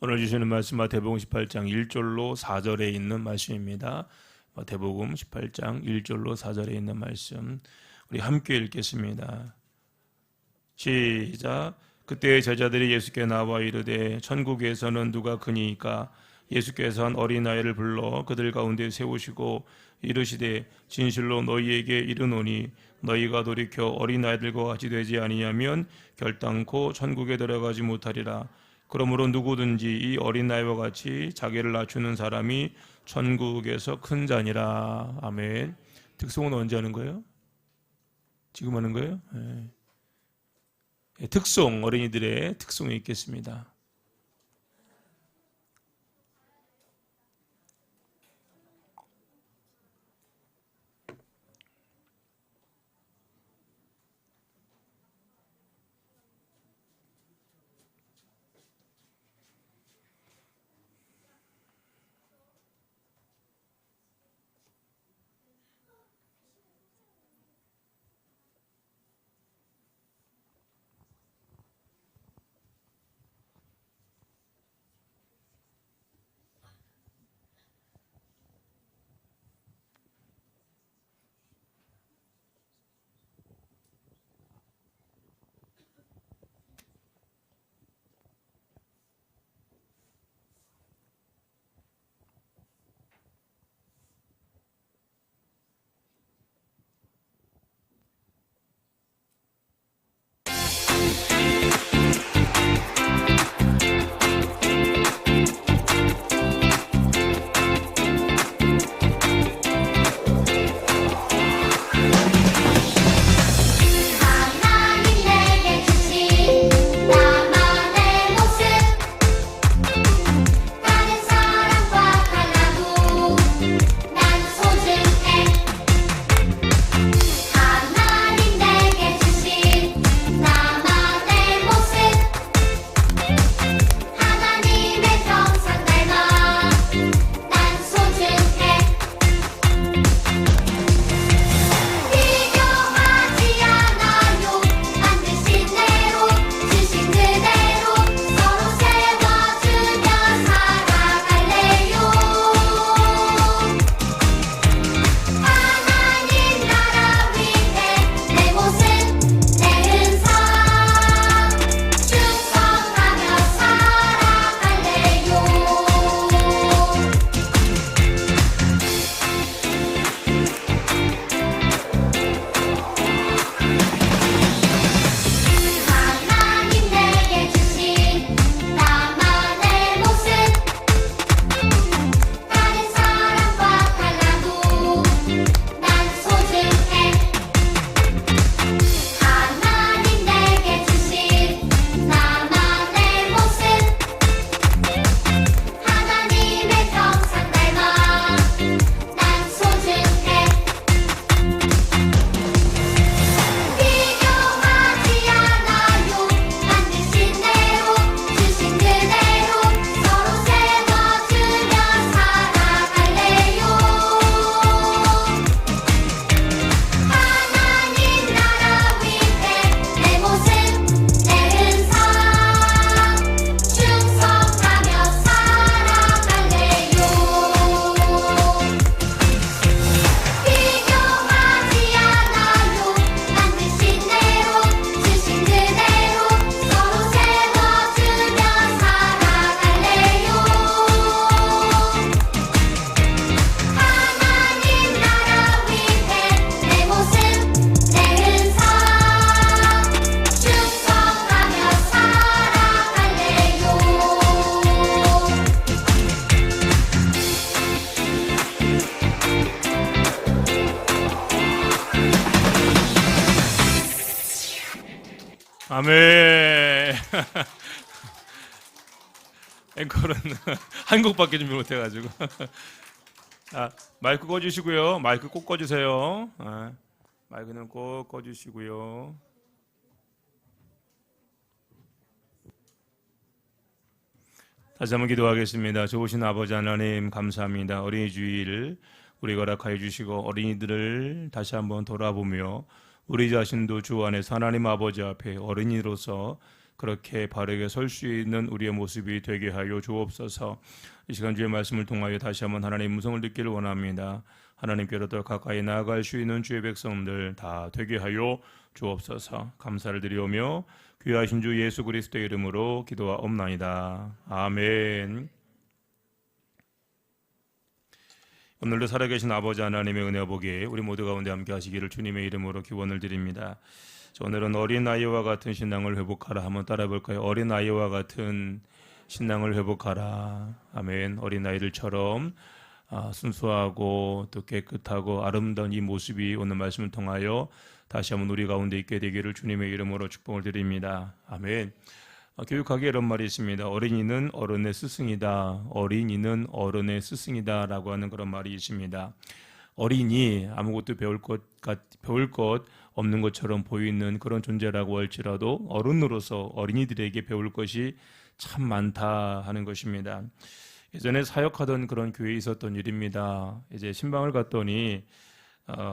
오늘 주시는 말씀 마태복음 18장 1절로 4절에 있는 말씀입니다. 마태복음 18장 1절로 4절에 있는 말씀 우리 함께 읽겠습니다. 시작. 그때 제자들이 예수께 나와 이르되 천국에서는 누가 크니이까? 예수께서는 어린아이를 불러 그들 가운데 세우시고 이르시되 진실로 너희에게 이르노니 너희가 돌이켜 어린아이들과 같이 되지 아니하면 결단코 천국에 들어가지 못하리라. 그러므로 누구든지 이 어린아이와 같이 자기를 낮추는 사람이 천국에서 큰 자니라. 아멘. 특송은 언제 하는 거예요? 지금 하는 거예요? 네. 특송, 어린이들의 특송이 있겠습니다. 아멘. 앵콜은 한 곡밖에 준비 못해가지고. 마이크 꺼주시고요. 마이크 꼭 꺼주세요. 마이크는 꼭 꺼주시고요. 다시 한번 기도하겠습니다. 좋으신 아버지 하나님 감사합니다. 어린이 주일 우리 허락하여 주시고 어린이들을 다시 한번 돌아보며 우리 자신도 주 안에서 하나님 아버지 앞에 어린이로서 그렇게 바르게 설 수 있는 우리의 모습이 되게 하여 주옵소서. 이 시간 주의 말씀을 통하여 다시 한번 하나님의 음성을 듣기를 원합니다. 하나님께로 더 가까이 나아갈 수 있는 주의 백성들 다 되게 하여 주옵소서. 감사를 드리오며 귀하신 주 예수 그리스도의 이름으로 기도하옵나이다. 아멘. 오늘도 살아계신 아버지 하나님의 은혜와 복이 우리 모두 가운데 함께 하시기를 주님의 이름으로 기원을 드립니다. 오늘은 어린아이와 같은 신앙을 회복하라. 한번 따라 볼까요? 어린아이와 같은 신앙을 회복하라. 아멘. 어린아이들처럼 순수하고 또 깨끗하고 아름다운 이 모습이 오늘 말씀을 통하여 다시 한번 우리 가운데 있게 되기를 주님의 이름으로 축복을 드립니다. 아멘. 교육학에 이런 말이 있습니다. 어린이는 어른의 스승이다. 어린이는 어른의 스승이다 라고 하는 그런 말이 있습니다. 어린이 아무것도 배울 것 없는 것처럼 보이는 그런 존재라고 할지라도 어른으로서 어린이들에게 배울 것이 참 많다 하는 것입니다. 예전에 사역하던 그런 교회에 있었던 일입니다. 이제 신방을 갔더니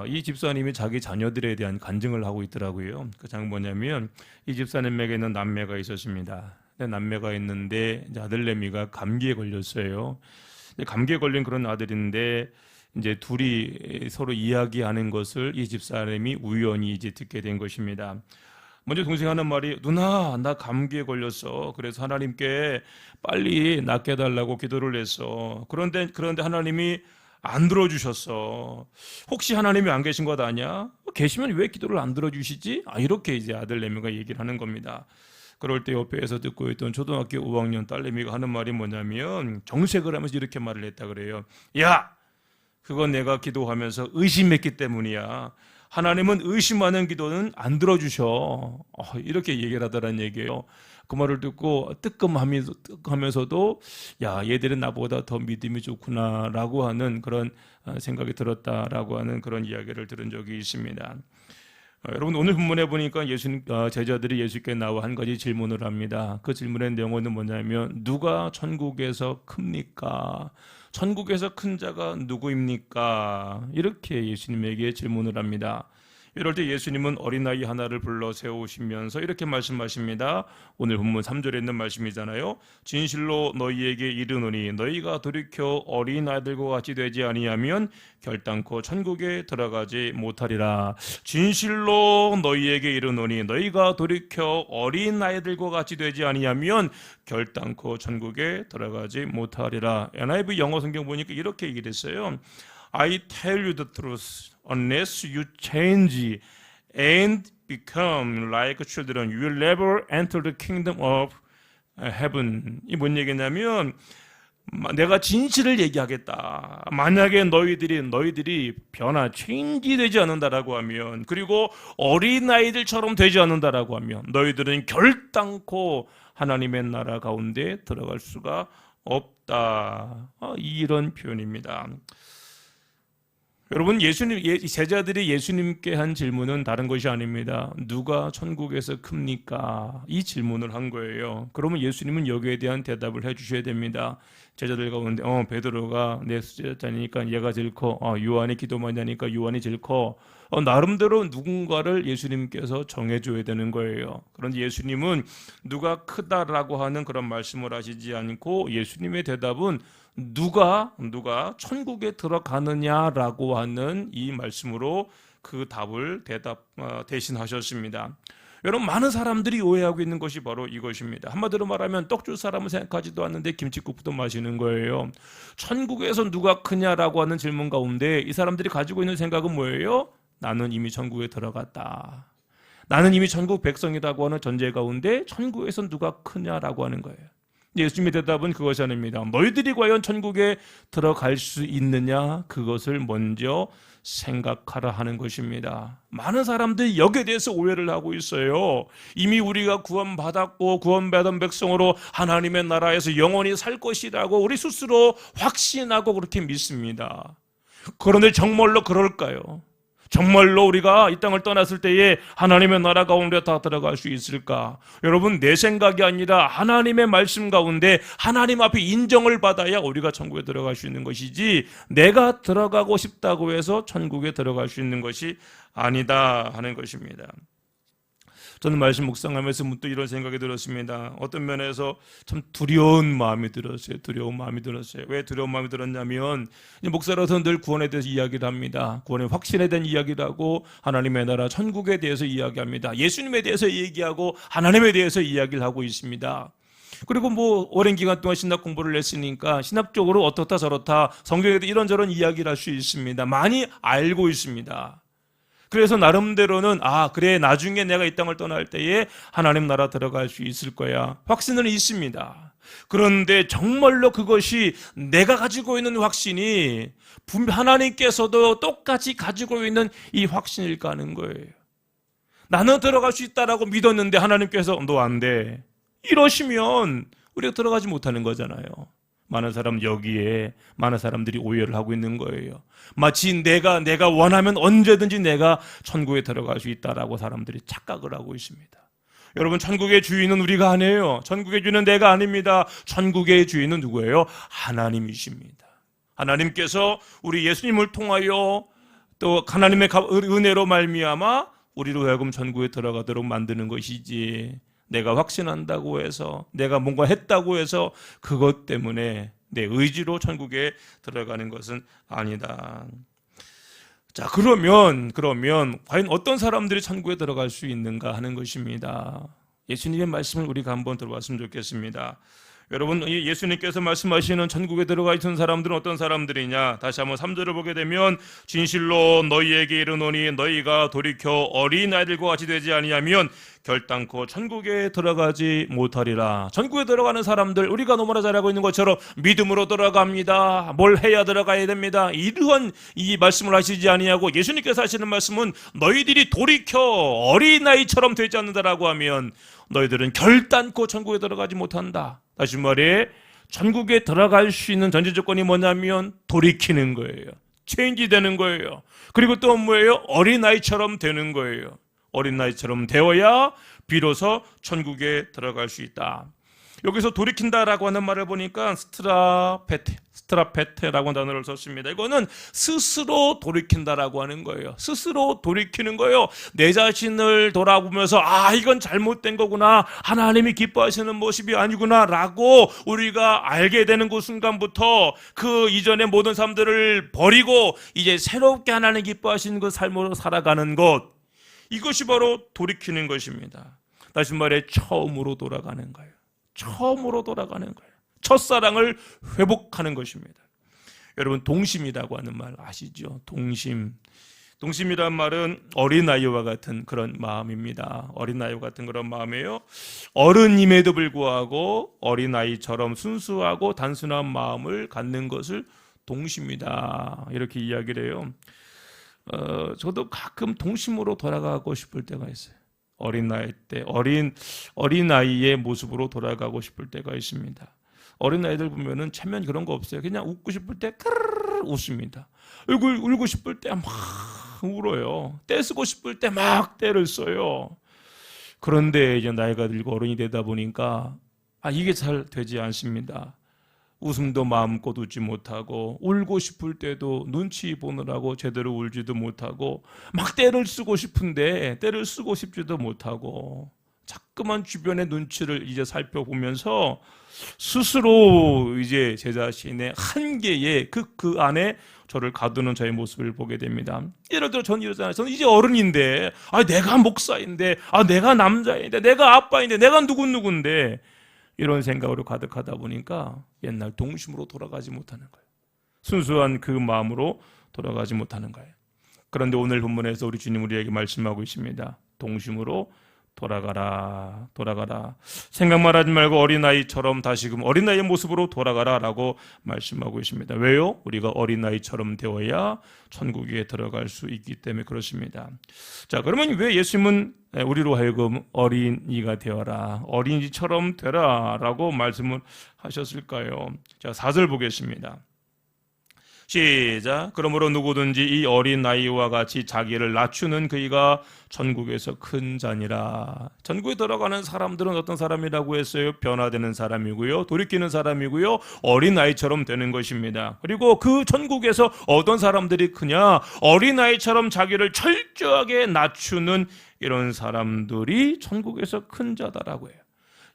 이 집사님이 자기 자녀들에 대한 간증을 하고 있더라고요. 그 장은 뭐냐면 이 집사님에게는 남매가 있었습니다. 남매가 있는데 이제 아들내미가 감기에 걸렸어요. 감기에 걸린 그런 아들인데 이제 둘이 서로 이야기하는 것을 이 집사님이 우연히 이제 듣게 된 것입니다. 먼저 동생이 하는 말이, 누나 나 감기에 걸렸어. 그래서 하나님께 빨리 낫게 해달라고 기도를 했어. 그런데 하나님이 안 들어주셨어. 혹시 하나님이 안 계신 것 아니야? 계시면 왜 기도를 안 들어주시지? 이렇게 이제 아들내미가 얘기를 하는 겁니다. 그럴 때 옆에서 듣고 있던 초등학교 5학년 딸내미가 하는 말이 뭐냐면 정색을 하면서 이렇게 말을 했다 그래요. 야! 그건 내가 기도하면서 의심했기 때문이야. 하나님은 의심하는 기도는 안 들어주셔. 이렇게 얘기를 하더란 얘기예요. 그 말을 듣고 뜨끔하면서도 야, 얘들은 나보다 더 믿음이 좋구나 라고 하는 그런 생각이 들었다라고 하는 그런 이야기를 들은 적이 있습니다. 여러분, 오늘 본문에 보니까 제자들이 예수께 나와 한 가지 질문을 합니다. 그 질문의 내용은 뭐냐면 누가 천국에서 큽니까? 천국에서 큰 자가 누구입니까? 이렇게 예수님에게 질문을 합니다. 이럴 때 예수님은 어린아이 하나를 불러 세우시면서 이렇게 말씀하십니다. 오늘 본문 3절에 있는 말씀이잖아요. 진실로 너희에게 이르노니 너희가 돌이켜 어린아이들과 같이 되지 아니하면 결단코 천국에 들어가지 못하리라. 진실로 너희에게 이르노니 너희가 돌이켜 어린아이들과 같이 되지 아니하면 결단코 천국에 들어가지 못하리라. NIV 영어 성경 보니까 이렇게 얘기를 했어요. I tell you the truth, unless you change and become like children, you will never enter the kingdom of heaven. 이 뭔 얘기냐면 내가 진실을 얘기하겠다. 만약에 너희들이 change 되지 않는다라고 하면, 그리고 어린아이들처럼 되지 않는다라고 하면 너희들은 결단코 하나님의 나라 가운데 들어갈 수가 없다. 이런 표현입니다. 여러분, 제자들이 예수님께 한 질문은 다른 것이 아닙니다. 누가 천국에서 큽니까? 이 질문을 한 거예요. 그러면 예수님은 여기에 대한 대답을 해주셔야 됩니다. 제자들 가운데 베드로가 내 수제자니까 얘가 제일 커. 요한이 기도 많이 하니까 요한이 제일 커. 나름대로 누군가를 예수님께서 정해줘야 되는 거예요. 그런데 예수님은 누가 크다라고 하는 그런 말씀을 하시지 않고 예수님의 대답은 누가 천국에 들어가느냐라고 하는 이 말씀으로 그 답을 대신하셨습니다. 여러분, 많은 사람들이 오해하고 있는 것이 바로 이것입니다. 한마디로 말하면 떡 줄 사람은 생각하지도 않는데 김칫국부터 마시는 거예요. 천국에서 누가 크냐라고 하는 질문 가운데 이 사람들이 가지고 있는 생각은 뭐예요? 나는 이미 천국에 들어갔다. 나는 이미 천국 백성이라고 하는 전제 가운데 천국에서 누가 크냐라고 하는 거예요. 예수님의 대답은 그것이 아닙니다. 너희들이 과연 천국에 들어갈 수 있느냐? 그것을 먼저 생각하라 하는 것입니다. 많은 사람들이 여기에 대해서 오해를 하고 있어요. 이미 우리가 구원받았고 구원받은 백성으로 하나님의 나라에서 영원히 살 것이라고 우리 스스로 확신하고 그렇게 믿습니다. 그런데 정말로 그럴까요? 정말로 우리가 이 땅을 떠났을 때에 하나님의 나라 가운데 다 들어갈 수 있을까? 여러분, 내 생각이 아니라 하나님의 말씀 가운데 하나님 앞에 인정을 받아야 우리가 천국에 들어갈 수 있는 것이지, 내가 들어가고 싶다고 해서 천국에 들어갈 수 있는 것이 아니다 하는 것입니다. 저는 말씀 묵상하면서 문득 이런 생각이 들었습니다. 어떤 면에서 참 두려운 마음이 들었어요. 두려운 마음이 들었어요. 왜 두려운 마음이 들었냐면 목사로서 늘 구원에 대해서 이야기를 합니다. 구원의 확신에 대한 이야기를 하고 하나님의 나라 천국에 대해서 이야기합니다. 예수님에 대해서 얘기하고 하나님에 대해서 이야기를 하고 있습니다. 그리고 오랜 기간 동안 신학 공부를 했으니까 신학적으로 어떻다 저렇다 성경에도 이런저런 이야기를 할 수 있습니다. 많이 알고 있습니다. 그래서 나름대로는 그래 나중에 내가 이 땅을 떠날 때에 하나님 나라 들어갈 수 있을 거야 확신은 있습니다. 그런데 정말로 그것이 내가 가지고 있는 확신이 하나님께서도 똑같이 가지고 있는 이 확신일까 하는 거예요. 나는 들어갈 수 있다라고 믿었는데 하나님께서 너 안 돼 이러시면 우리가 들어가지 못하는 거잖아요. 많은 사람들이 오해를 하고 있는 거예요. 마치 내가 원하면 언제든지 내가 천국에 들어갈 수 있다라고 사람들이 착각을 하고 있습니다. 여러분, 천국의 주인은 우리가 아니에요. 천국의 주인은 내가 아닙니다. 천국의 주인은 누구예요? 하나님이십니다. 하나님께서 우리 예수님을 통하여 또 하나님의 은혜로 말미암아 우리로 하여금 천국에 들어가도록 만드는 것이지, 내가 확신한다고 해서 내가 뭔가 했다고 해서 그것 때문에 내 의지로 천국에 들어가는 것은 아니다. 자, 그러면 과연 어떤 사람들이 천국에 들어갈 수 있는가 하는 것입니다. 예수님의 말씀을 우리가 한번 들어봤으면 좋겠습니다. 여러분, 예수님께서 말씀하시는 천국에 들어가 있는 사람들은 어떤 사람들이냐? 다시 한번 3절을 보게 되면 진실로 너희에게 이르노니 너희가 돌이켜 어린아이들과 같이 되지 아니하면 결단코 천국에 들어가지 못하리라. 천국에 들어가는 사람들, 우리가 너무나 잘 알고 있는 것처럼 믿음으로 들어갑니다. 뭘 해야 들어가야 됩니다. 이러한 이 말씀을 하시지 아니하고 예수님께서 하시는 말씀은 너희들이 돌이켜 어린아이처럼 되지 않는다라고 하면 너희들은 결단코 천국에 들어가지 못한다. 다시 말해, 천국에 들어갈 수 있는 전제 조건이 뭐냐면 돌이키는 거예요. 체인지 되는 거예요. 그리고 또 뭐예요? 어린아이처럼 되는 거예요. 어린아이처럼 되어야 비로소 천국에 들어갈 수 있다. 여기서 돌이킨다라고 하는 말을 보니까 스트라페테라고 하는 단어를 썼습니다. 이거는 스스로 돌이킨다라고 하는 거예요. 스스로 돌이키는 거예요. 내 자신을 돌아보면서 이건 잘못된 거구나, 하나님이 기뻐하시는 모습이 아니구나 라고 우리가 알게 되는 그 순간부터 그 이전의 모든 삶들을 버리고 이제 새롭게 하나님 기뻐하시는 그 삶으로 살아가는 것, 이것이 바로 돌이키는 것입니다. 다시 말해 처음으로 돌아가는 거예요. 처음으로 돌아가는 거예요. 첫사랑을 회복하는 것입니다. 여러분, 동심이라고 하는 말 아시죠? 동심이란 말은 어린아이와 같은 그런 마음입니다. 어린아이와 같은 그런 마음이에요. 어른임에도 불구하고 어린아이처럼 순수하고 단순한 마음을 갖는 것을 동심이다, 이렇게 이야기를 해요. 저도 가끔 동심으로 돌아가고 싶을 때가 있어요. 어린아이 때 어린아이의 모습으로 돌아가고 싶을 때가 있습니다. 어린아이들 보면은 체면 그런 거 없어요. 그냥 웃고 싶을 때 크르르 웃습니다. 울고 싶을 때 막 울어요. 떼쓰고 싶을 때 막 떼를 써요. 그런데 이제 나이가 들고 어른이 되다 보니까 이게 잘 되지 않습니다. 웃음도 마음껏 웃지 못하고, 울고 싶을 때도 눈치 보느라고 제대로 울지도 못하고, 막 떼를 쓰고 싶은데 떼를 쓰고 싶지도 못하고, 자꾸만 주변의 눈치를 이제 살펴보면서 스스로 이제 제 자신의 한계에 그 안에 저를 가두는 저의 모습을 보게 됩니다. 예를 들어 저는 이러잖아요. 저는 이제 어른인데, 내가 목사인데, 내가 남자인데, 내가 아빠인데, 내가 누군데, 이런 생각으로 가득하다 보니까 옛날 동심으로 돌아가지 못하는 거예요. 순수한 그 마음으로 돌아가지 못하는 거예요. 그런데 오늘 본문에서 우리 주님 우리에게 말씀하고 있습니다. 동심으로 돌아가라. 생각만 하지 말고 어린아이처럼 다시금 어린아이의 모습으로 돌아가라 라고 말씀하고 있습니다. 왜요? 우리가 어린아이처럼 되어야 천국에 들어갈 수 있기 때문에 그렇습니다. 자, 그러면 왜 예수님은 우리로 하여금 어린이가 되어라, 어린이처럼 되라 라고 말씀을 하셨을까요? 자, 4절 보겠습니다. 시작. 그러므로 누구든지 이 어린 아이와 같이 자기를 낮추는 그이가 천국에서 큰 자니라. 천국에 들어가는 사람들은 어떤 사람이라고 했어요? 변화되는 사람이고요, 돌이키는 사람이고요, 어린 아이처럼 되는 것입니다. 그리고 그 천국에서 어떤 사람들이 크냐? 어린 아이처럼 자기를 철저하게 낮추는 이런 사람들이 천국에서 큰 자다라고 해요.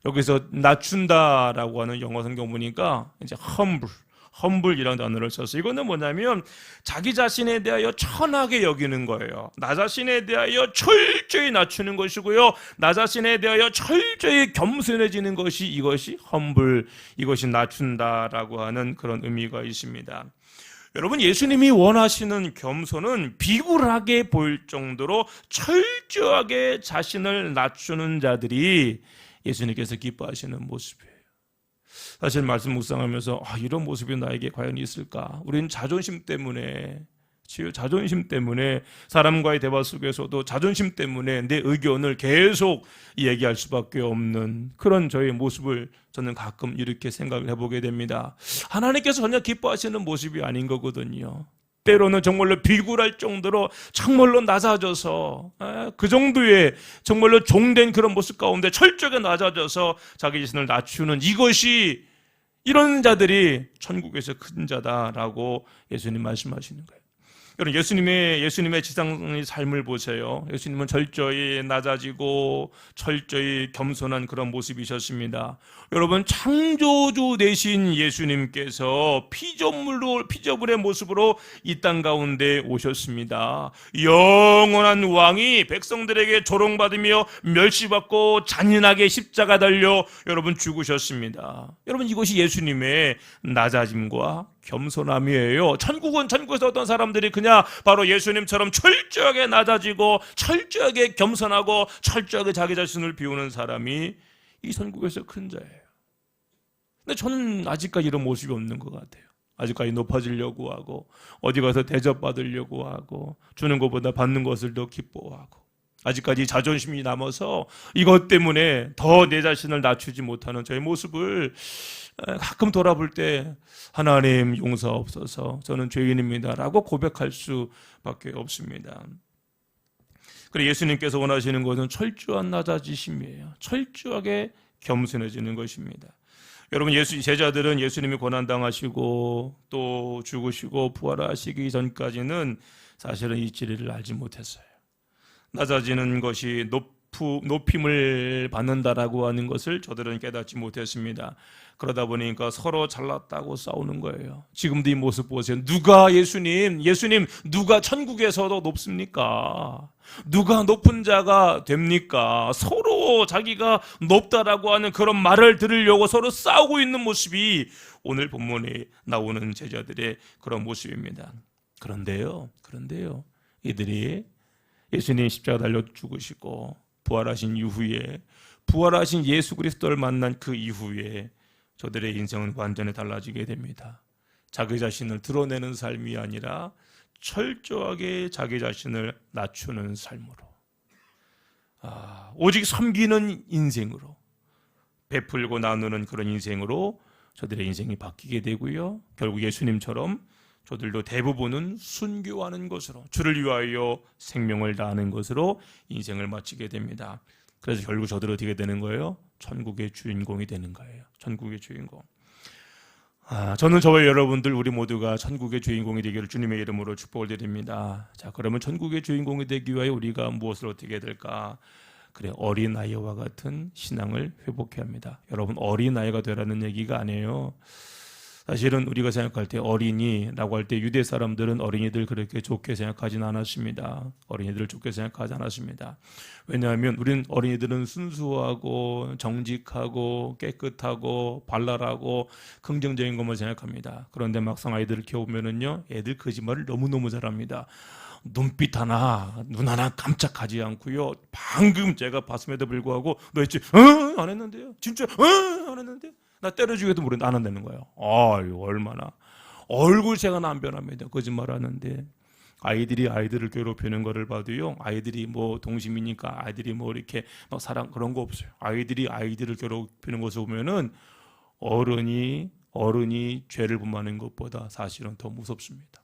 여기서 낮춘다라고 하는 영어 성경 보니까 이제 험불이라는 단어를 썼어요. 이거는 뭐냐면 자기 자신에 대하여 천하게 여기는 거예요. 나 자신에 대하여 철저히 낮추는 것이고요, 나 자신에 대하여 철저히 겸손해지는 것이, 이것이 험불, 이것이 낮춘다라고 하는 그런 의미가 있습니다. 여러분, 예수님이 원하시는 겸손은 비굴하게 보일 정도로 철저하게 자신을 낮추는 자들이 예수님께서 기뻐하시는 모습이에요. 사실 말씀 묵상하면서 이런 모습이 나에게 과연 있을까? 우리는 자존심 때문에, 자존심 때문에, 사람과의 대화 속에서도 자존심 때문에 내 의견을 계속 얘기할 수밖에 없는 그런 저의 모습을 저는 가끔 이렇게 생각을 해보게 됩니다. 하나님께서 전혀 기뻐하시는 모습이 아닌 거거든요. 때로는 정말로 비굴할 정도로 정말로 낮아져서, 그 정도의 정말로 종된 그런 모습 가운데 철저하게 낮아져서 자기 자신을 낮추는, 이것이, 이런 자들이 천국에서 큰 자다라고 예수님 말씀하시는 거예요. 여러분, 예수님의 지상의 삶을 보세요. 예수님은 철저히 낮아지고 철저히 겸손한 그런 모습이셨습니다. 여러분, 창조주 되신 예수님께서 피조물의 모습으로 이 땅 가운데 오셨습니다. 영원한 왕이 백성들에게 조롱받으며 멸시받고 잔인하게 십자가 달려 여러분 죽으셨습니다. 여러분, 이것이 예수님의 낮아짐과 겸손함이에요. 천국에서 어떤 사람들이 그냥 바로 예수님처럼 철저하게 낮아지고 철저하게 겸손하고 철저하게 자기 자신을 비우는 사람이 이 천국에서 큰 자예요. 근데 저는 아직까지 이런 모습이 없는 것 같아요. 아직까지 높아지려고 하고, 어디 가서 대접받으려고 하고, 주는 것보다 받는 것을 더 기뻐하고, 아직까지 자존심이 남아서 이것 때문에 더 내 자신을 낮추지 못하는 저의 모습을 가끔 돌아볼 때 하나님 용서옵소서, 저는 죄인입니다 라고 고백할 수밖에 없습니다. 그리고 예수님께서 원하시는 것은 철저한 낮아지심이에요. 철저하게 겸손해지는 것입니다. 여러분, 제자들은 예수님이 고난당하시고 또 죽으시고 부활하시기 전까지는 사실은 이 진리를 알지 못했어요. 낮아지는 것이 높임을 받는다라고 하는 것을 저들은 깨닫지 못했습니다. 그러다 보니까 서로 잘났다고 싸우는 거예요. 지금도 이 모습 보세요. 누가 예수님 누가 천국에서도 높습니까? 누가 높은 자가 됩니까? 서로 자기가 높다라고 하는 그런 말을 들으려고 서로 싸우고 있는 모습이 오늘 본문에 나오는 제자들의 그런 모습입니다. 그런데요, 이들이 예수님 십자가 달려 죽으시고 부활하신 이후에, 부활하신 예수 그리스도를 만난 그 이후에 저들의 인생은 완전히 달라지게 됩니다. 자기 자신을 드러내는 삶이 아니라 철저하게 자기 자신을 낮추는 삶으로, 오직 섬기는 인생으로, 베풀고 나누는 그런 인생으로 저들의 인생이 바뀌게 되고요, 결국 예수님처럼 저들도 대부분은 순교하는 것으로, 주를 위하여 생명을 다하는 것으로 인생을 마치게 됩니다. 그래서 결국 저들은 어떻게 되는 거예요? 천국의 주인공이 되는 거예요. 천국의 주인공. 저는 저와 여러분들 우리 모두가 천국의 주인공이 되기를 주님의 이름으로 축복을 드립니다. 자, 그러면 천국의 주인공이 되기 위하여 우리가 무엇을 어떻게 해야 될까? 그래, 어린아이와 같은 신앙을 회복해야 합니다. 여러분, 어린아이가 되라는 얘기가 아니에요. 사실은 우리가 생각할 때 어린이라고 할 때 유대 사람들은 어린이들 그렇게 좋게 생각하지는 않았습니다. 어린이들을 좋게 생각하지 않았습니다. 왜냐하면 우리는 어린이들은 순수하고 정직하고 깨끗하고 발랄하고 긍정적인 것만 생각합니다. 그런데 막상 아이들을 키워보면은요, 애들 거짓말을 너무너무 잘합니다. 눈빛 하나, 눈 하나 깜짝하지 않고요. 방금 제가 봤음에도 불구하고 너 했지? 안 했는데요. 진짜 안 했는데. 나 때려주기도 모르는데 안 한다는 거예요. 얼마나 얼굴색은 안 변합니다. 거짓말 하는데. 아이들이 아이들을 괴롭히는 거를 봐도요, 아이들이 뭐 동심이니까 아이들이 뭐 이렇게 막 사랑 그런 거 없어요. 아이들이 아이들을 괴롭히는 것을 보면은 어른이 어른이 죄를 범하는 것보다 사실은 더 무섭습니다.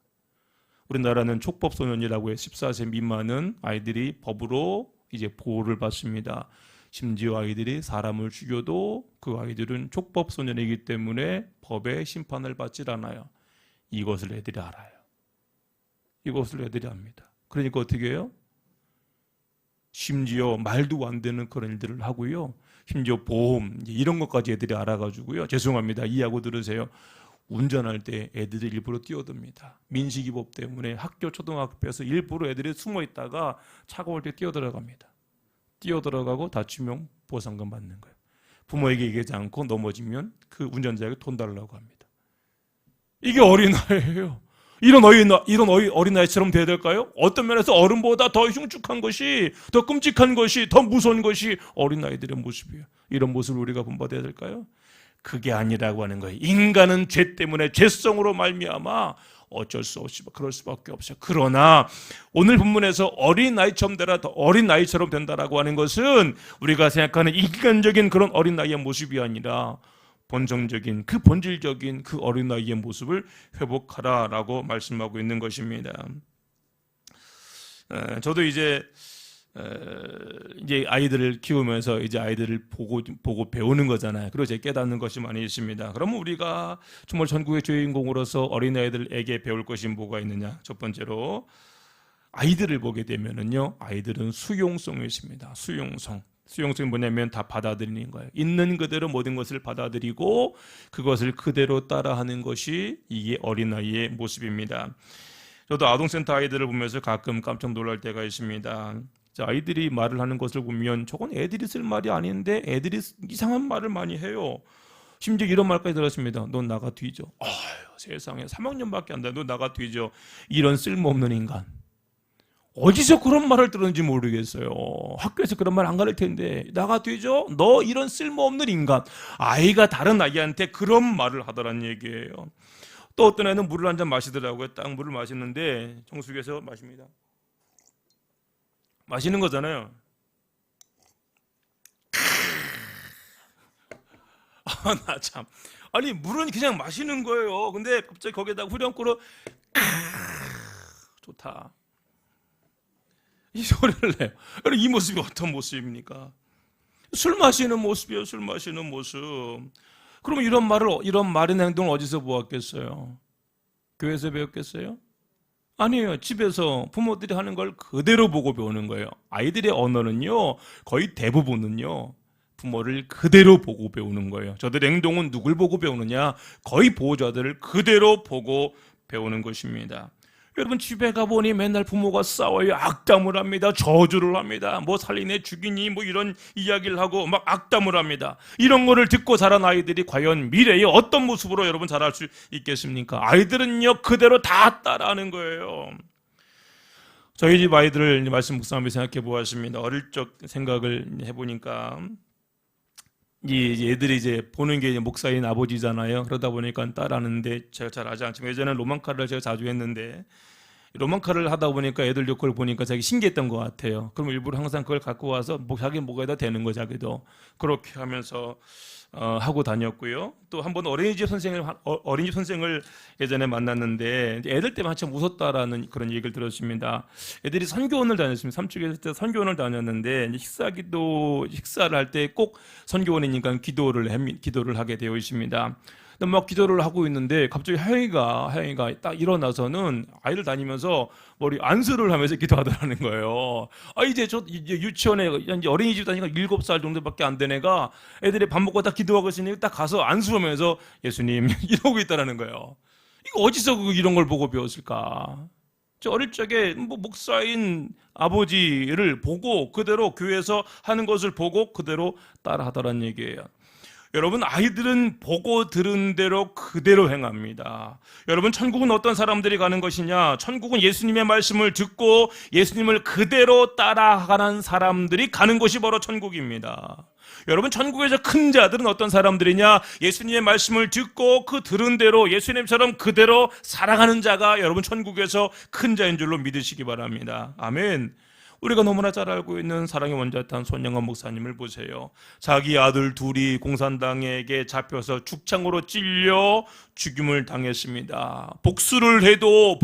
우리나라는 촉법소년이라고 해서 14세 미만은 아이들이 법으로 이제 보호를 받습니다. 심지어 아이들이 사람을 죽여도 그 아이들은 촉법소년이기 때문에 법의 심판을 받질 않아요. 이것을 애들이 알아요. 이것을 애들이 압니다. 그러니까 어떻게 해요? 심지어 말도 안 되는 그런 일들을 하고요. 심지어 보험 이런 것까지 애들이 알아가지고요. 죄송합니다. 이해하고 들으세요. 운전할 때 애들이 일부러 뛰어듭니다. 민식이법 때문에 학교 초등학교에서 일부러 애들이 숨어 있다가 차가 올 때 뛰어들어갑니다. 뛰어들어가고 다치면 보상금 받는 거예요. 부모에게 얘기하지 않고 넘어지면 그 운전자에게 돈 달라고 합니다. 이게 어린아이예요. 이런 어린아이처럼 돼야 될까요? 어떤 면에서 어른보다 더 흉측한 것이, 더 끔찍한 것이, 더 무서운 것이 어린아이들의 모습이에요. 이런 모습을 우리가 본받아야 될까요? 그게 아니라고 하는 거예요. 인간은 죄 때문에 죄성으로 말미암아 어쩔 수 없이 그럴 수밖에 없어요. 그러나 오늘 본문에서 어린아이처럼 된다라고 하는 것은 우리가 생각하는 인간적인 그런 어린아이의 모습이 아니라 본성적인 그 본질적인 그 어린아이의 모습을 회복하라라고 말씀하고 있는 것입니다. 저도 이제 아이들을 키우면서 이제 아이들을 보고 배우는 거잖아요. 그리고 이제 깨닫는 것이 많이 있습니다. 그러면 우리가 정말 전국의 주인공으로서 어린아이들에게 배울 것이 뭐가 있느냐? 첫 번째로 아이들을 보게 되면은요, 아이들은 수용성이 있습니다. 수용성이 뭐냐면 다 받아들이는 거예요. 있는 그대로 모든 것을 받아들이고 그것을 그대로 따라하는 것이 이게 어린아이의 모습입니다. 저도 아동센터 아이들을 보면서 가끔 깜짝 놀랄 때가 있습니다. 아이들이 말을 하는 것을 보면 저건 애들이 쓸 말이 아닌데 애들이 이상한 말을 많이 해요. 심지어 이런 말까지 들었습니다. 넌 나가 뒤져. 아유, 세상에 3학년밖에 안 돼. 넌 나가 뒤져. 이런 쓸모없는 인간. 어디서 그런 말을 들었는지 모르겠어요. 학교에서 그런 말 안 가를 텐데 나가 뒤져? 너 이런 쓸모없는 인간. 아이가 다른 아이한테 그런 말을 하더란 얘기예요. 또 어떤 애는 물을 한 잔 마시더라고요. 딱 물을 마시는데 정수기에서 마십니다. 마시는 거잖아요. 나 참. 아니 물은 그냥 마시는 거예요. 근데 갑자기 거기에다가 후렴구로 좋다. 이 소리를 내요. 이 모습이 어떤 모습입니까? 술 마시는 모습이에요. 술 마시는 모습. 그러면 이런 말인 행동을 어디서 보았겠어요? 교회에서 배웠겠어요? 아니에요. 집에서 부모들이 하는 걸 그대로 보고 배우는 거예요. 아이들의 언어는요, 거의 대부분은요, 부모를 그대로 보고 배우는 거예요. 저들의 행동은 누굴 보고 배우느냐? 거의 보호자들을 그대로 보고 배우는 것입니다. 여러분 집에 가보니 맨날 부모가 싸워요. 악담을 합니다. 저주를 합니다. 뭐 살리네 죽이니 뭐 이런 이야기를 하고 막 악담을 합니다. 이런 거를 듣고 자란 아이들이 과연 미래에 어떤 모습으로 여러분 자랄 수 있겠습니까? 아이들은요 그대로 다 따라하는 거예요. 저희 집 아이들을 말씀 묵상하면서 생각해 보았습니다. 어릴 적 생각을 해보니까 이 애들이 이제 보는 게 목사인 아버지잖아요. 그러다 보니까 따라하는데 제가 잘 하지 않지만 예전에 로망카를 제가 자주 했는데 로망카를 하다 보니까 애들 그걸 보니까 자기 신기했던 것 같아요. 그럼 일부러 항상 그걸 갖고 와서 자기 목에다 대는 거 자기도 그렇게 하면서 하고 다녔고요. 또 한 번 어린이집 선생을 예전에 만났는데 애들 때문에 한참 웃었다라는 그런 얘기를 들었습니다. 애들이 선교원을 다녔습니다. 삼축에 있을 때 선교원을 다녔는데 식사를 할 때 꼭 선교원이니까 기도를 하게 되어 있습니다. 막 기도를 하고 있는데 갑자기 하영이가 딱 일어나서는 아이를 다니면서 머리 안수를 하면서 기도하더라는 거예요. 이제 유치원에 이제 어린이집 다니니까 7살 정도밖에 안 된 애가 애들이 밥 먹고 딱 기도하고 있으니 딱 가서 안수하면서 예수님 이러고 있다라는 거예요. 이거 어디서 이런 걸 보고 배웠을까? 저 어릴 적에 목사인 아버지를 보고 그대로 교회에서 하는 것을 보고 그대로 따라하더란 얘기예요. 여러분 아이들은 보고 들은 대로 그대로 행합니다. 여러분 천국은 어떤 사람들이 가는 것이냐? 천국은 예수님의 말씀을 듣고 예수님을 그대로 따라가는 사람들이 가는 곳이 바로 천국입니다. 여러분 천국에서 큰 자들은 어떤 사람들이냐? 예수님의 말씀을 듣고 그 들은 대로 예수님처럼 그대로 살아가는 자가 여러분 천국에서 큰 자인 줄로 믿으시기 바랍니다. 아멘. 우리가 너무나 잘 알고 있는 사랑의 원자탄 손영원 목사님을 보세요. 자기 아들 둘이 공산당에게 잡혀서 죽창으로 찔려 죽임을 당했습니다. 복수를 해도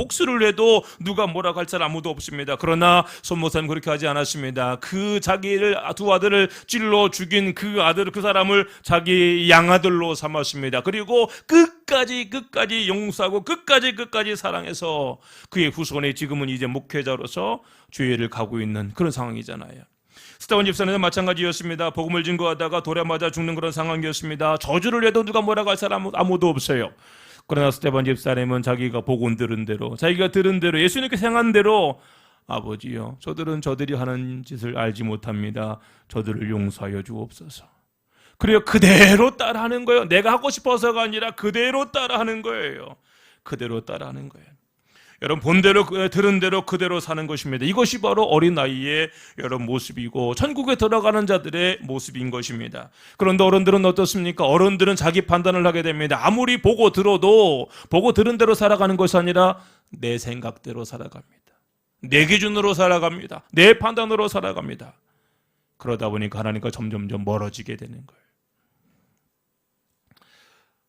누가 뭐라고 할 사람 아무도 없습니다. 그러나 손 목사님 그렇게 하지 않았습니다. 그 자기를 두 아들을 찔러 죽인 그 사람을 자기 양아들로 삼았습니다. 그리고 끝까지 용서하고 끝까지 사랑해서 그의 후손이 지금은 이제 목회자로서 주의를 가고 있는 그런 상황이잖아요. 스테반 집사는 마찬가지였습니다. 복음을 증거하다가 돌에 맞아 죽는 그런 상황이었습니다. 저주를 해도 누가 뭐라고 할 사람 아무도 없어요. 그러나 스테반 집사님은 자기가 복음 들은 대로, 자기가 들은 대로, 예수님께서 행한 대로, 아버지요, 저들이 하는 짓을 알지 못합니다. 저들을 용서하여 주옵소서. 그래요. 그대로 따라하는 거예요. 내가 하고 싶어서가 아니라 그대로 따라하는 거예요. 그대로 따라하는 거예요. 여러분, 본대로 들은 대로 그대로 사는 것입니다. 이것이 바로 어린 나이의 여러분 모습이고 천국에 들어가는 자들의 모습인 것입니다. 그런데 어른들은 어떻습니까? 어른들은 자기 판단을 하게 됩니다. 아무리 보고 들은 대로 살아가는 것이 아니라 내 생각대로 살아갑니다. 내 기준으로 살아갑니다. 내 판단으로 살아갑니다. 그러다 보니까 하나님과 점점점 멀어지게 되는 거예요.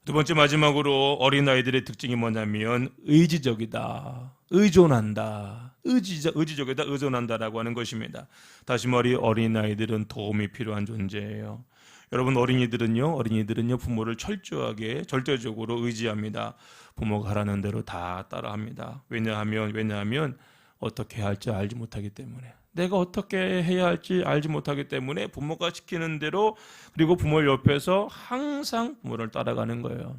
두 번째, 마지막으로 어린아이들의 특징이 뭐냐면 의지적이다, 의존한다, 의지적이다, 의존한다라고 하는 것입니다. 다시 말해 어린아이들은 도움이 필요한 존재예요. 여러분, 어린이들은요 부모를 절대적으로 의지합니다. 부모가 하라는 대로 다 따라합니다. 왜냐하면 어떻게 해야 할지 알지 못하기 때문에, 내가 어떻게 해야 할지 알지 못하기 때문에 부모가 시키는 대로, 그리고 부모 옆에서 항상 부모를 따라가는 거예요.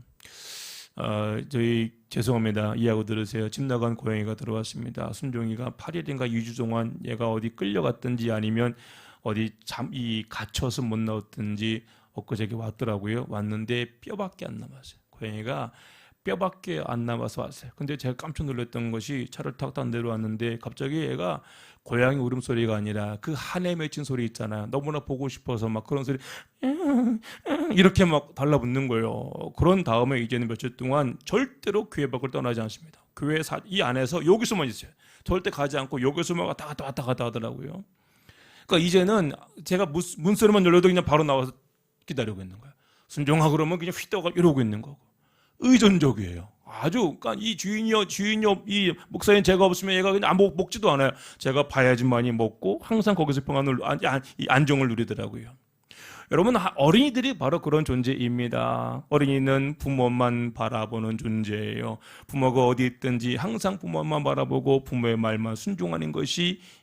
죄송합니다. 이해하고 들으세요. 집 나간 고양이가 들어왔습니다. 순종이가 8일인가 2주 동안 얘가 어디 끌려갔든지 아니면 어디 갇혀서 못 나왔든지 엊그저께 왔더라고요. 왔는데 뼈밖에 안 남았어요. 고양이가 뼈밖에 안 남아서 왔어요. 근데 제가 깜짝 놀랐던 것이 차를 타고 딱 내려왔는데 갑자기 얘가 고양이 울음소리가 아니라 그 한에 맺힌 소리 있잖아요. 너무나 보고 싶어서 막 그런 소리 이렇게 막 달라붙는 거예요. 그런 다음에 이제는 며칠 동안 절대로 교회 밖을 떠나지 않습니다. 교회 이 안에서 여기서만 있어요. 절대 가지 않고 여기서만 왔다 갔다 하더라고요. 그러니까 이제는 제가 문소리만 열려도 그냥 바로 나와서 기다리고 있는 거예요. 순종하 그러면 그냥 휘떠가 이러고 있는 거고. 의존적이에요. 아주, 그러니까 이 주인이요, 이 목사님 제가 없으면 얘가 그냥 먹지도 않아요. 제가 봐야지만이 먹고 항상 거기서 안정을 누리더라고요. 여러분, 어린이들이 바로 그런 존재입니다. 어린이는 부모만 바라보는 존재예요. 부모가 어디 있든지 항상 부모만 바라보고 부모의 말만 순종하는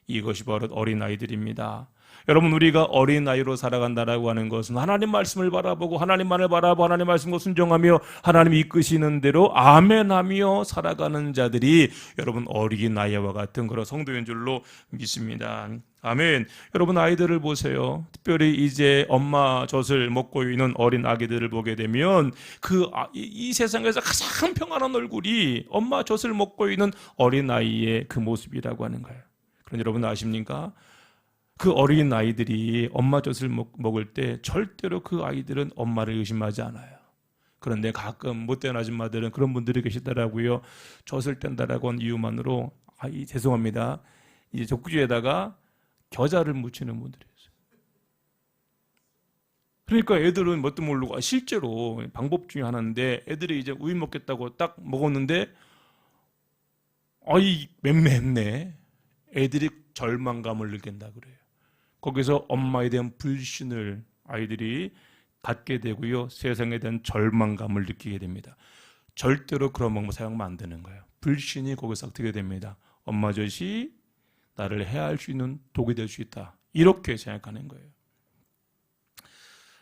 이것이 바로 어린아이들입니다. 여러분, 우리가 어린아이로 살아간다라고 하는 것은 하나님 말씀을 바라보고 하나님만을 바라보고 하나님 말씀과 순종하며 하나님이 이끄시는 대로 아멘하며 살아가는 자들이 여러분 어린아이와 같은 그런 성도인 줄로 믿습니다. 아멘. 여러분, 아이들을 보세요. 특별히 이제 엄마 젖을 먹고 있는 어린 아기들을 보게 되면 이 세상에서 가장 평안한 얼굴이 엄마 젖을 먹고 있는 어린 아이의 그 모습이라고 하는 거예요. 그런데 여러분 아십니까? 그 어린 아이들이 엄마 젖을 먹을 때 절대로 그 아이들은 엄마를 의심하지 않아요. 그런데 가끔 못된 아줌마들은 그런 분들이 계시더라고요. 젖을 뗀다라고 한 이유만으로 죄송합니다. 이제 젖구주에다가 겨자를 묻히는 분들이 있어요. 그러니까 애들은 뭣도 모르고 실제로 방법 중에 하나인데 애들이 이제 우유 먹겠다고 딱 먹었는데 맴매 애들이 절망감을 느낀다 그래요. 거기서 엄마에 대한 불신을 아이들이 갖게 되고요. 세상에 대한 절망감을 느끼게 됩니다. 절대로 그런 방법 사용하면 안 되는 거예요. 불신이 거기서 어떻게 됩니다. 엄마 젖이 나를 해할 수 있는 독이 될 수 있다. 이렇게 생각하는 거예요.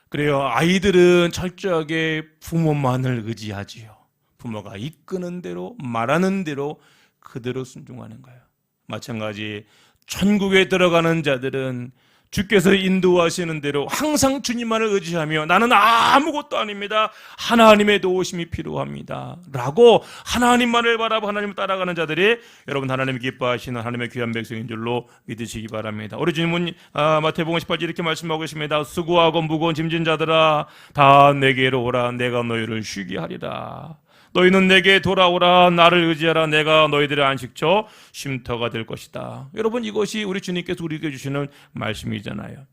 그래요. 아이들은 철저하게 부모만을 의지하지요. 부모가 이끄는 대로 말하는 대로 그대로 순종하는 거예요. 마찬가지 천국에 들어가는 자들은 주께서 인도하시는 대로 항상 주님만을 의지하며 나는 아무것도 아닙니다. 하나님의 도우심이 필요합니다. 라고 하나님만을 바라보고 하나님을 따라가는 자들이 여러분 하나님이 기뻐하시는 하나님의 귀한 백성인 줄로 믿으시기 바랍니다. 우리 주님은 마태복음 18절 이렇게 말씀하고 계십니다. 수고하고 무거운 짐진 자들아 다 내게로 오라 내가 너희를 쉬게 하리라. 너희는 내게 돌아오라. 나를 의지하라. 내가 너희들의 안식처 쉼터가 될 것이다. 여러분, 이것이 우리 주님께서 우리에게 주시는 말씀이잖아요.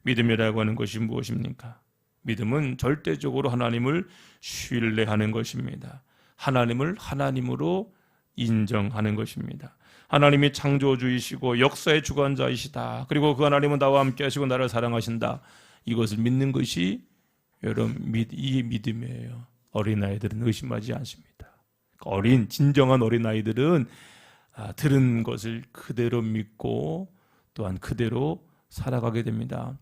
믿음이라고 하는 것이 무엇입니까? 믿음은 절대적으로 하나님을 신뢰하는 것입니다. 하나님을 하나님으로 인정하는 것입니다. 하나님이 창조주이시고 역사의 주관자이시다. 그리고 그 하나님은 나와 함께 하시고 나를 사랑하신다. 이것을 믿는 것이 여러분 이 믿음이에요. 어린아이들은 의심하지 않습니다. 진정한 어린아이들은 들은 것을 그대로 믿고 또한 그대로 살아가게 됩니다.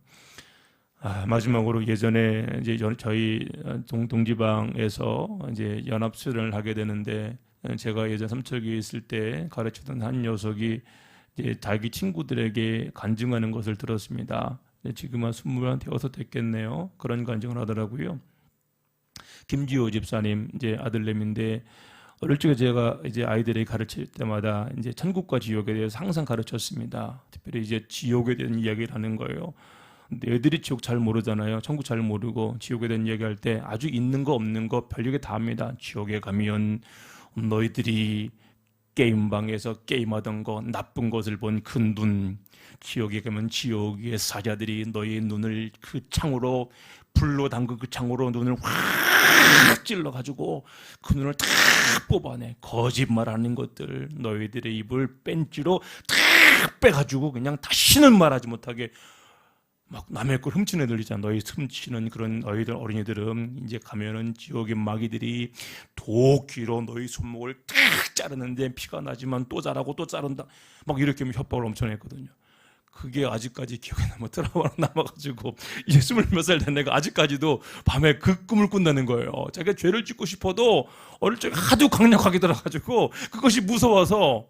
마지막으로 예전에 이제 저희 동지방에서 이제 연합수련을 하게 되는데, 제가 예전 삼척에 있을 때 가르치던 한 녀석이 이제 자기 친구들에게 간증하는 것을 들었습니다. 지금 한 20한 되어서 됐겠네요. 그런 간증을 하더라고요. 김지호 집사님 이제 아들내미인데, 어릴 적에 제가 이제 아이들에게 가르칠 때마다 이제 천국과 지옥에 대해서 항상 가르쳤습니다. 특별히 이제 지옥에 대한 이야기를 하는 거예요. 근데 애들이 지옥 잘 모르잖아요. 천국 잘 모르고 지옥에 대한 이야기할 때 아주 있는 거 없는 거 별얘기 다 합니다. 지옥에 가면 너희들이 게임방에서 게임하던 거 나쁜 것을 본 그 눈, 지옥에 가면 지옥의 사자들이 너희의 눈을 그 창으로 불로 담근 그 창으로 눈을 확 찔러가지고 그 눈을 다 뽑아내. 거짓말하는 것들, 너희들의 입을 뺀지로 다 빼가지고 그냥 다시는 말하지 못하게 막 남의 걸 훔치는 애들 있잖아. 너희 훔치는 그런 너희들 어린이들은 이제 가면은 지옥의 마귀들이 도끼로 너희 손목을 탁 자르는데 피가 나지만 또 자라고 또 자른다. 막 이렇게 협박을 엄청 했거든요. 그게 아직까지 기억에 트라우마로 남아가지고 이제 20몇 살 된 애가 아직까지도 밤에 그 꿈을 꾼다는 거예요. 자기가 죄를 짓고 싶어도 어릴 적에 하도 강력하게 들어가지고 그것이 무서워서,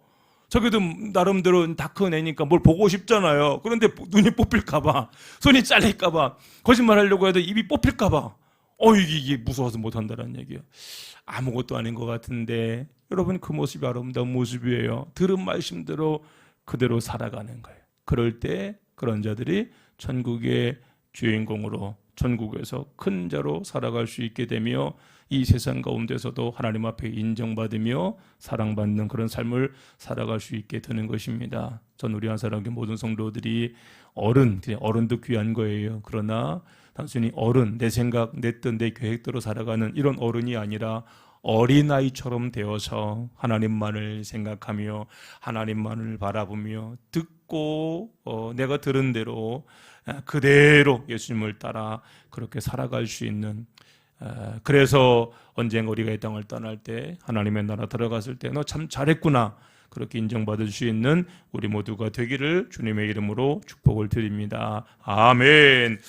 저기도 나름대로 다 큰 애니까 뭘 보고 싶잖아요. 그런데 눈이 뽑힐까봐, 손이 잘릴까봐, 거짓말 하려고 해도 입이 뽑힐까봐, 이게 무서워서 못한다는 얘기예요. 아무것도 아닌 것 같은데 여러분, 그 모습이 아름다운 모습이에요. 들은 말씀대로 그대로 살아가는 거예요. 그럴 때 그런 자들이 천국의 주인공으로, 천국에서 큰 자로 살아갈 수 있게 되며 이 세상 가운데서도 하나님 앞에 인정받으며 사랑받는 그런 삶을 살아갈 수 있게 되는 것입니다. 전 우리 한사람의 모든 성도들이 어른도 귀한 거예요. 그러나 단순히 어른, 내 생각, 내 뜻, 내 계획대로 살아가는 이런 어른이 아니라 어린아이처럼 되어서 하나님만을 생각하며 하나님만을 바라보며 듣고 내가 들은 대로 그대로 예수님을 따라 그렇게 살아갈 수 있는, 그래서 언젠가 우리가 이 땅을 떠날 때 하나님의 나라 들어갔을 때 너 참 잘했구나 그렇게 인정받을 수 있는 우리 모두가 되기를 주님의 이름으로 축복을 드립니다. 아멘.